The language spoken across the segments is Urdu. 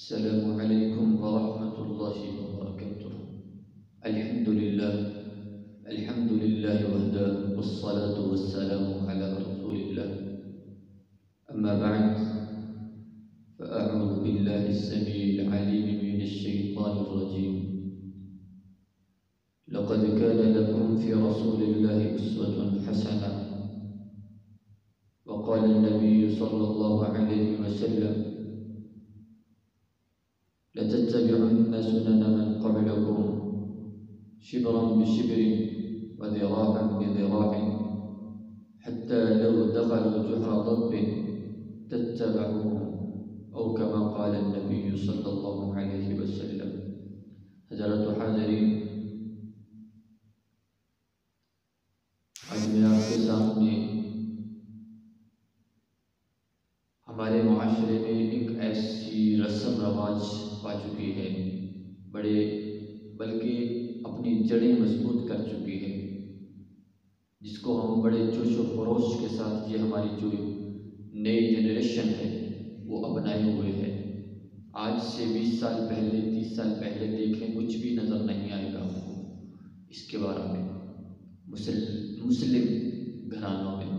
السلام علیکم ورحمۃ اللہ وبرکاتہ۔ الحمد للہ وحدہ والصلاة والسلام علی رسول اللہ، اما بعد فاعوذ باللہ السمیع العلیم من الشیطان الرجیم۔ لقد كان لكم في رسول الله أسوة حسنة، وقال النبي صلى الله عليه وسلم: لتتبعن سنن من قبلكم شبرا بشبر وذراعا بذراع حتى لو دخلوا جحر ضب تتبعوه، أو كما قال النبي صلى الله عليه وسلم۔ حضرت حاضرین، آج میں آپ کے سامنے ہمارے معاشرے میں ایک ایسی رسم رواج پا چکی ہے، بلکہ اپنی جڑیں مضبوط کر چکی ہے، جس کو ہم بڑے جوش و خروش کے ساتھ، یہ ہماری جو نئی جنریشن ہے وہ اپنائے ہوئے ہے۔ آج سے 20 سال پہلے، 30 سال پہلے دیکھیں، کچھ بھی نظر نہیں آئے گا آپ کو اس کے بارے میں مسلم گھرانوں میں،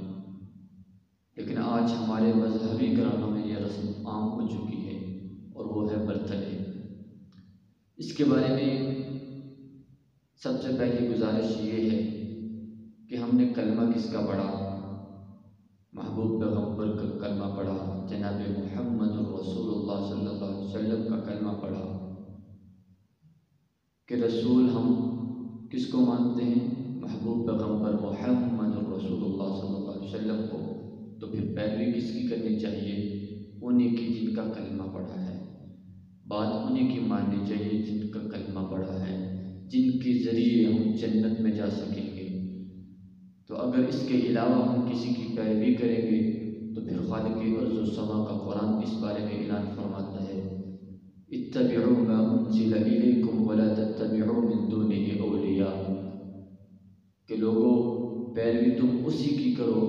لیکن آج ہمارے مذہبی گھرانوں میں یہ رسم عام ہو چکی ہے، اور وہ ہے برتھ ڈے۔ اس کے بارے میں سب سے پہلی گزارش یہ ہے کہ ہم نے کلمہ کس کا پڑھا؟ محبوب پیغمبر کا کلمہ پڑھا، جناب محمد رسول اللہ صلی اللہ علیہ وسلم کا کلمہ پڑھا کہ رسول ہم کس کو مانتے ہیں؟ محبوب پیغمبر محمد رسول اللہ صلی اللہ علیہ وسلم کو۔ تو پھر پیروی کس کی کرنی چاہیے؟ انہیں کی جن کا کلمہ پڑھا ہے، بات انہیں کی ماننی چاہیے جن کا کلمہ پڑھا ہے، جن کے ذریعے ہم جنت میں جا سکیں گے۔ تو اگر اس کے علاوہ ہم کسی کی پیروی کریں گے تو پھر خالق ارض و سما کا قرآن اس بارے میں اعلان فرماتا ہے: اتبعوا ما انزل الیکم ولا تتبعوا من دونه اولیاء، کہ لوگوں پیروی تم اسی کی کرو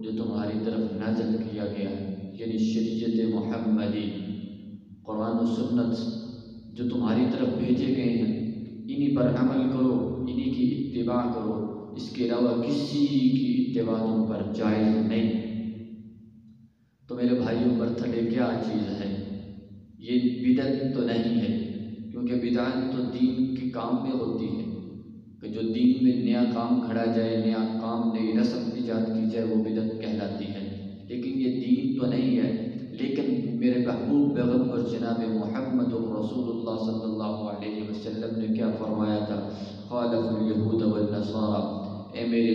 جو تمہاری طرف نازل کیا گیا ہے، یعنی شریعت محمدی، قرآن و سنت جو تمہاری طرف بھیجے گئے ہیں، انہی پر عمل کرو، انہی کی اتباع کرو، اس کے علاوہ کسی کی اتباع تم پر جائز نہیں۔ تو میرے بھائیوں، برتھ ڈے کیا چیز ہے؟ یہ بدعت تو نہیں ہے، کیونکہ بدعت تو دین کے کام میں ہوتی ہے کہ جو دین میں نیا کام کھڑا جائے، نیا کام، نئی رسم ایجاد کی جائے، وہ بدعت کہلاتی ہے۔ لیکن یہ دین تو نہیں ہے۔ لیکن میرے محبوب پیغمبر جناب محمد رسول اللہ صلی اللہ علیہ وسلم نے کیا فرمایا تھا؟ خالف الیہود والنصارى، اے میرے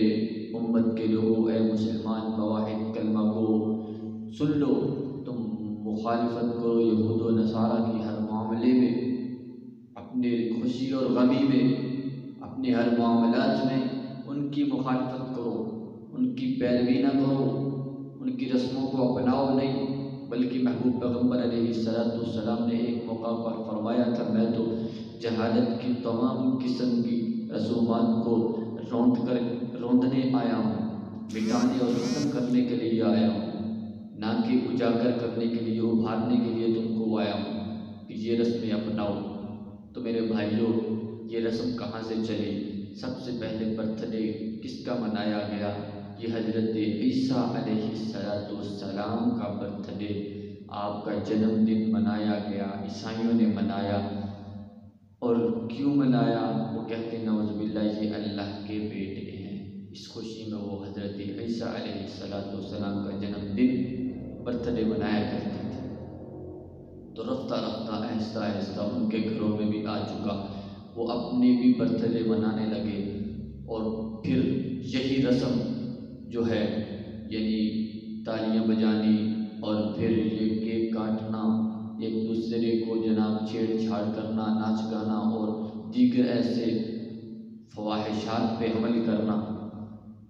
امت کے لوگوں، اے مسلمان مواحد کلمہ کو سن لو، تم مخالفت کرو یہود و نصارہ کی ہر معاملے میں، اپنے خوشی اور غمی میں، اپنے ہر معاملات میں ان کی مخالفت کرو، ان کی پیروی نہ کرو، ان کی رسموں کو اپناؤ نہیں، بلکہ محبوب پیغمبر علیہ السلام نے ایک موقع پر فرمایا تھا: میں تو جہالت کی تمام قسم کی رسومات کو روندنے آیا ہوں، مٹانے اور ختم کرنے کے لیے آیا ہوں، نہ کہ اجاگر کرنے کے لیے، ابھارنے کے لیے تم کو آیا ہوں کہ یہ رسمیں اپناؤ۔ تو میرے بھائیوں، یہ رسم کہاں سے چلی؟ سب سے پہلے برتھ ڈے کس کا منایا گیا؟ یہ حضرت عیسیٰ علیہ السلام کا برتھ ڈے، آپ کا جنم دن منایا گیا، عیسائیوں نے منایا۔ اور کیوں منایا؟ وہ کہتے ہیں نعوذ باللہ یہ اللہ کے بیٹے ہیں، اس خوشی میں وہ حضرت عیسیٰ علیہ السلام کا جنم دن برتھ ڈے منایا کرتے تھے۔ تو رفتہ رفتہ، آہستہ آہستہ ان کے گھروں میں بھی آ چکا، وہ اپنے بھی برتھ ڈے منانے لگے، اور پھر یہی رسم جو ہے، یعنی تالیاں بجانی اور پھر یہ کیک کاٹنا، ایک دوسرے کو جناب چھیڑ چھاڑ کرنا، ناچ گانا اور دیگر ایسے فواحشات پہ عمل کرنا،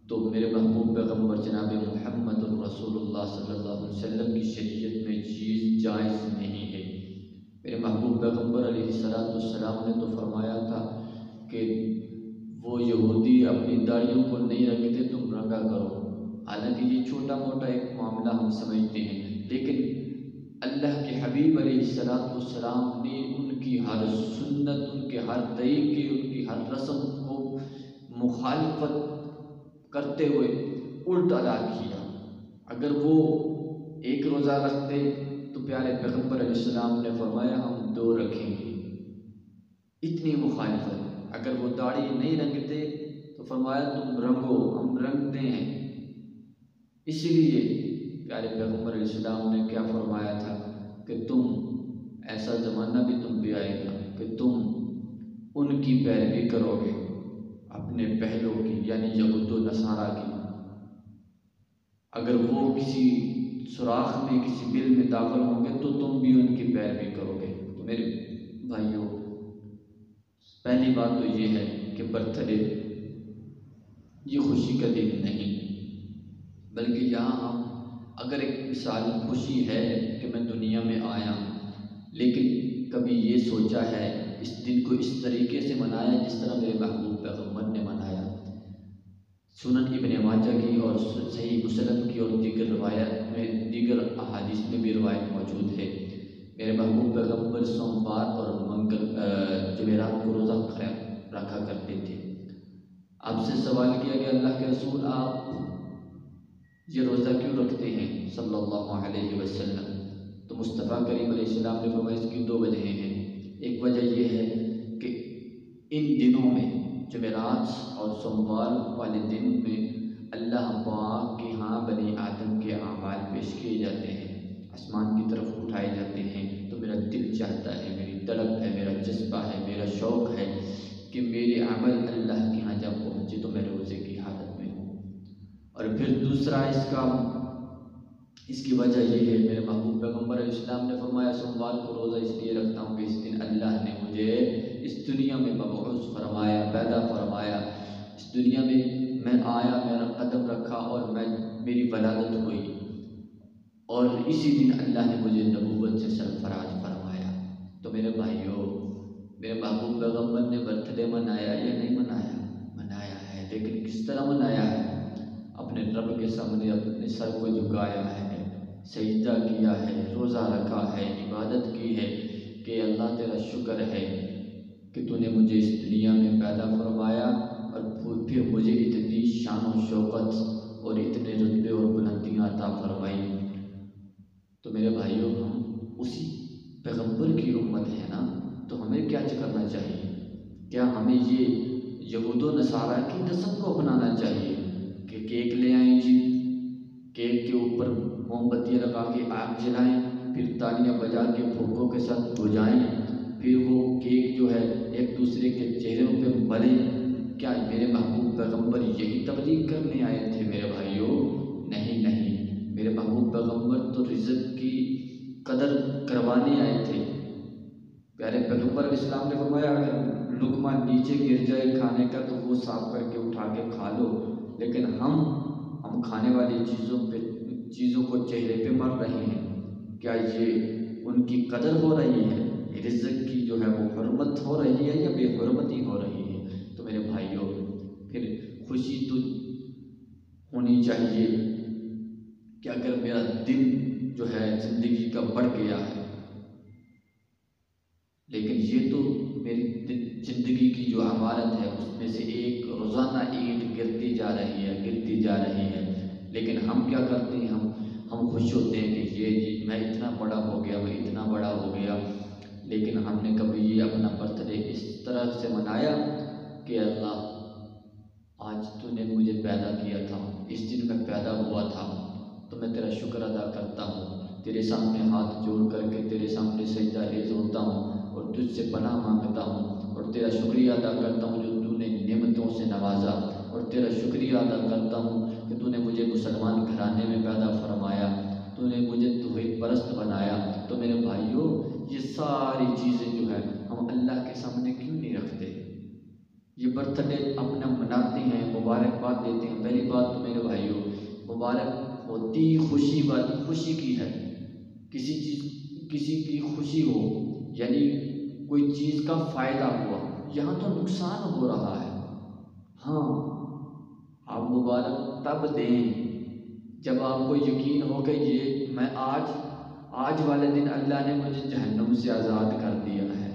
تو میرے محبوب پیغمبر جناب محمد رسول اللہ صلی اللہ علیہ وسلم کی شریعت میں چیز جائز نہیں ہے۔ میرے محبوب پیغمبر علیہ السلام نے تو فرمایا تھا کہ وہ یہودی اپنی داڑھیوں کو نہیں رنگتے، تم رنگا کرو۔ حالانکہ یہ چھوٹا موٹا ایک معاملہ ہم سمجھتے ہیں، لیکن اللہ کے حبیب علیہ السلام نے ان کی ہر سنت، ان کے ہر طریقے، ان کی ہر رسم کو مخالفت کرتے ہوئے الٹ ادا کیا۔ اگر وہ ایک روزہ رکھتے تو پیارے پیغمبر علیہ السلام نے فرمایا ہم 2 رکھیں گے، اتنی مخالفت۔ اگر وہ داڑھی نہیں رنگتے تو فرمایا تم رنگو، ہم رنگتے ہیں۔ اسی لیے پیارے پیغمبر علیہ السلام نے کیا فرمایا تھا کہ تم، ایسا زمانہ بھی تم پہ آئے گا کہ تم ان کی پیروی کرو گے، اپنے پہلوں کی، یعنی یہود و نصارہ کی۔ اگر وہ کسی سوراخ میں، کسی بل میں داخل ہوں گے تو تم بھی ان کی پیروی کرو گے۔ تو میرے بھائیوں، پہلی بات تو یہ ہے کہ برتھ ڈے یہ خوشی کا دن نہیں، بلکہ یہاں ہم اگر ایک مثال خوشی ہے کہ میں دنیا میں آیا، لیکن کبھی یہ سوچا ہے اس دن کو اس طریقے سے منایا جس طرح میرے محبوب پیغمبر نے منایا۔ سنن ابن ماجہ کی اور صحیح مسلم کی اور دیگر روایت میں، دیگر احادیث میں بھی روایت موجود ہے، میرے محبوب پیغمبر سوموار اور جمعرات کو روزہ رکھا کرتے تھے۔ آپ سے سوال کیا کہ اللہ کے رسول آپ یہ روزہ کیوں رکھتے ہیں صلی اللہ علیہ وسلم؟ تو مصطفیٰ کریم علیہ السلام نے فرمایا اس کی 2 وجہیں ہیں۔ ایک وجہ یہ ہے کہ ان دنوں میں، جمعرات اور سوموار والے دن میں، اللہ پاک کے ہاں بنی آدم کے اعمال پیش کیے جاتے ہیں، آسمان کی طرف اٹھائے جاتے ہیں۔ تو میرا دل چاہتا ہے، میری طلب ہے، میرا جذبہ ہے، میرا شوق ہے کہ میرے عمل اللہ کے ہاں جب پہنچے تو میں روزے کی حالت میں ہوں۔ اور پھر دوسرا اس کی وجہ یہ ہے، میرے محبوب پیغمبر علیہ السلام نے فرمایا سوموار کو روزہ اس لیے رکھتا ہوں کہ اس دن اللہ نے مجھے اس دنیا میں مبعوث فرمایا، پیدا فرمایا۔ اس دنیا میں آیا، میرا قدم رکھا اور میری ولادت ہوئی، اور اسی دن اللہ نے مجھے نبوت سے سرفراز فرمایا۔ تو میرے بھائیوں، میرے محبوب پیغمبر نے برتھ ڈے منایا یا نہیں منایا؟ منایا ہے، لیکن کس طرح منایا ہے؟ اپنے رب کے سامنے اپنے سر کو جھکایا ہے، سجدہ کیا ہے، روزہ رکھا ہے، عبادت کی ہے کہ اللہ تیرا شکر ہے کہ تو نے مجھے اس دنیا میں پیدا فرمایا اور پھر مجھے اتنی شان و شوکت اور اتنے رتبے اور بلندیاں عطا فرمائی۔ تو میرے بھائیوں، ہم اسی پیغمبر کی امت ہے نا، تو ہمیں کیا کرنا چاہیے؟ کیا ہمیں یہ یہود و نصارہ کی رسم کو اپنانا چاہیے کہ کیک لے آئیں جی، کیک کے اوپر موم بتیاں لگا کے آگ جلائیں، پھر تالیاں بجا کے پھونکوں کے ساتھ بجائیں، پھر وہ کیک جو ہے ایک دوسرے کے چہروں پہ ملیں؟ کیا میرے محبوب پیغمبر یہی تبلیغ کرنے آئے تھے میرے بھائیوں؟ نہیں نہیں، میرے محبوب پیغمبر تو رزق کی قدر کروانے آئے تھے۔ پیارے پیغمبر علیہ السلام نے فرمایا اگر لقمہ نیچے گر جائے کھانے کا تو وہ صاف کر کے اٹھا کے کھا لو، لیکن ہم کھانے والی چیزوں کو چہرے پہ مر رہے ہیں۔ کیا یہ ان کی قدر ہو رہی ہے؟ رزق کی جو ہے وہ حرمت ہو رہی ہے یا بے حرمتی ہو رہی ہے؟ تو میرے بھائیوں، پھر خوشی تو ہونی چاہیے کہ اگر میرا دن جو ہے زندگی کا بڑھ گیا ہے، لیکن یہ تو میری زندگی کی جو عمارت ہے اس میں سے ایک روزانہ اینٹ گرتی جا رہی ہے، لیکن ہم کیا کرتے ہیں؟ ہم خوش ہوتے ہیں کہ یہ میں اتنا بڑا ہو گیا، میں اتنا بڑا ہو گیا، لیکن ہم نے کبھی یہ اپنا برتھ ڈے اس طرح سے منایا کہ اللہ آج تو نے مجھے پیدا کیا تھا، اس دن میں پیدا ہوا تھا، تو میں تیرا شکر ادا کرتا ہوں، تیرے سامنے ہاتھ جوڑ کر کے تیرے سامنے سجدہ ریز ہوتا ہوں اور تجھ سے پناہ مانگتا ہوں، اور تیرا شکریہ ادا کرتا ہوں جو تو نے نعمتوں سے نوازا، اور تیرا شکریہ ادا کرتا ہوں کہ تو نے مجھے مسلمان گھرانے میں پیدا فرمایا، تو نے مجھے توحید پرست بنایا۔ تو میرے بھائیوں، یہ ساری چیزیں جو ہے ہم اللہ کے سامنے کیوں نہیں رکھتے؟ یہ برتھ ڈے اپنا مناتے ہیں، مبارکباد دیتے ہیں۔ پہلی بات تو میرے بھائیوں، مبارک ہوتی خوشی کی ہے، کسی کی خوشی ہو، یعنی کوئی چیز کا فائدہ ہوا، یہاں تو نقصان ہو رہا ہے۔ ہاں، آپ مبارک تب دیں جب آپ کو یقین ہو کہ یہ میں آج والے دن اللہ نے مجھے جہنم سے آزاد کر دیا ہے،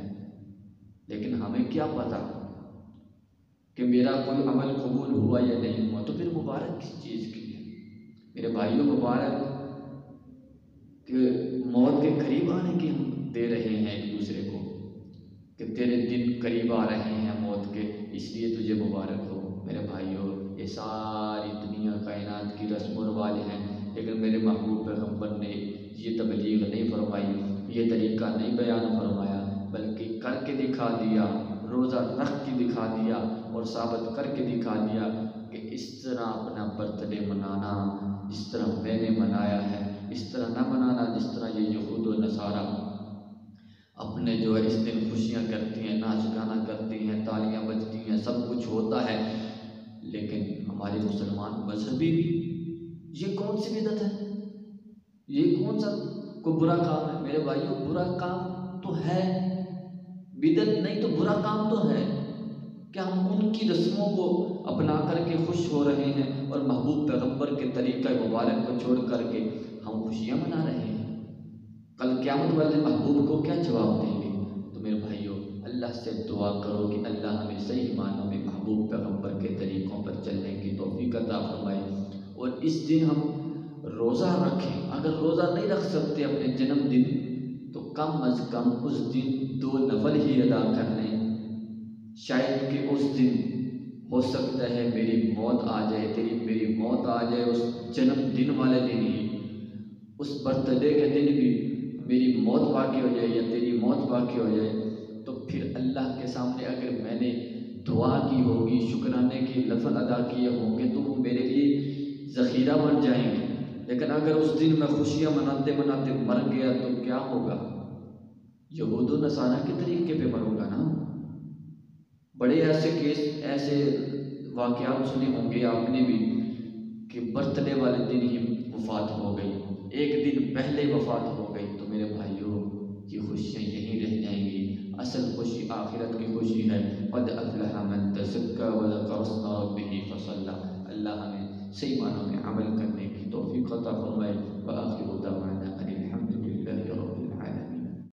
لیکن ہمیں کیا پتا کہ میرا کوئی عمل قبول ہوا یا نہیں ہوا، تو پھر مبارک کس چیز کی ہے؟ میرے بھائیوں، مبارک کہ موت کے قریب آنے کی ہم دے رہے ہیں ایک دوسرے کو، کہ تیرے دن قریب آ رہے ہیں موت کے، اس لیے تجھے مبارک ہو۔ میرے بھائیوں، یہ ساری دنیا کائنات کی رسم و رواج ہیں، لیکن میرے محبوب پیغمبر نے یہ تبلیغ نہیں فرمائی، یہ طریقہ نہیں بیان فرمایا، بلکہ کر کے دکھا دیا، روزہ رکھ کے دکھا دیا اور ثابت کر کے دکھا دیا کہ اس طرح اپنا برتھ ڈے منانا جس طرح میں نے منایا ہے، اس طرح نہ منانا جس طرح یہ یہود و نصارہ اپنے جو ہے اس دن خوشیاں کرتی ہیں، ناچ گانا کرتی ہیں، تالیاں بجتی ہیں، سب کچھ ہوتا ہے، لیکن ہمارے مسلمان مذہبی بھی یہ کون سی بدعت ہے؟ یہ کون سا کوئی برا کام ہے؟ میرے بھائیوں، برا کام تو ہے، بدعت نہیں تو برا کام تو ہے۔ کیا ہم ان کی رسموں کو اپنا کر کے خوش ہو رہے ہیں اور محبوب پیغمبر کے طریقہ مبارک کو چھوڑ کر کے ہم خوشیاں منا رہے ہیں؟ کل قیامت والے محبوب کو کیا جواب دیں گے؟ تو میرے بھائیوں، اللہ سے دعا کرو کہ اللہ ہمیں صحیح معنوں میں محبوب پیغمبر کے طریقوں پر چلنے کی توفیق عطا فرمائے، اور اس دن ہم روزہ رکھیں۔ اگر روزہ نہیں رکھ سکتے اپنے جنم دن تو کم از کم اس دن 2 نفل ہی ادا کر لیں، شاید کہ اس دن ہو سکتا ہے میری موت آ جائے، میری موت آ جائے اس جنم دن والے دن ہی، اس برتھ ڈے کے دن بھی میری موت واقع ہو جائے یا تیری موت واقع ہو جائے، تو پھر اللہ کے سامنے اگر میں نے دعا کی ہوگی، شکرانے کے لفظ ادا کیے ہوں گے، تو وہ میرے لیے ذخیرہ بن جائیں گے۔ لیکن اگر اس دن میں خوشیاں مناتے مناتے مر گیا تو کیا ہوگا؟ یہود و نصارہ کے طریقے پہ مروں گا نا۔ بڑے ایسے کیس، ایسے واقعات سنے ہوں گے آپ نے بھی کہ برتھ ڈے والے دن ہی وفات ہو گئی، ایک دن پہلے وفات ہو گئی۔ تو میرے بھائیوں، یہ خوشیاں یہیں رہ جائیں گی۔ اصل خوشی آخرت کی خوشی ہے۔ قد افلح من تزکا وذکر اسم ربہ فصلی۔ اللہ ہمیں صحیح معنوں میں عمل کرنے کی توفیق عطا فرمائے۔ وآخر دعوانا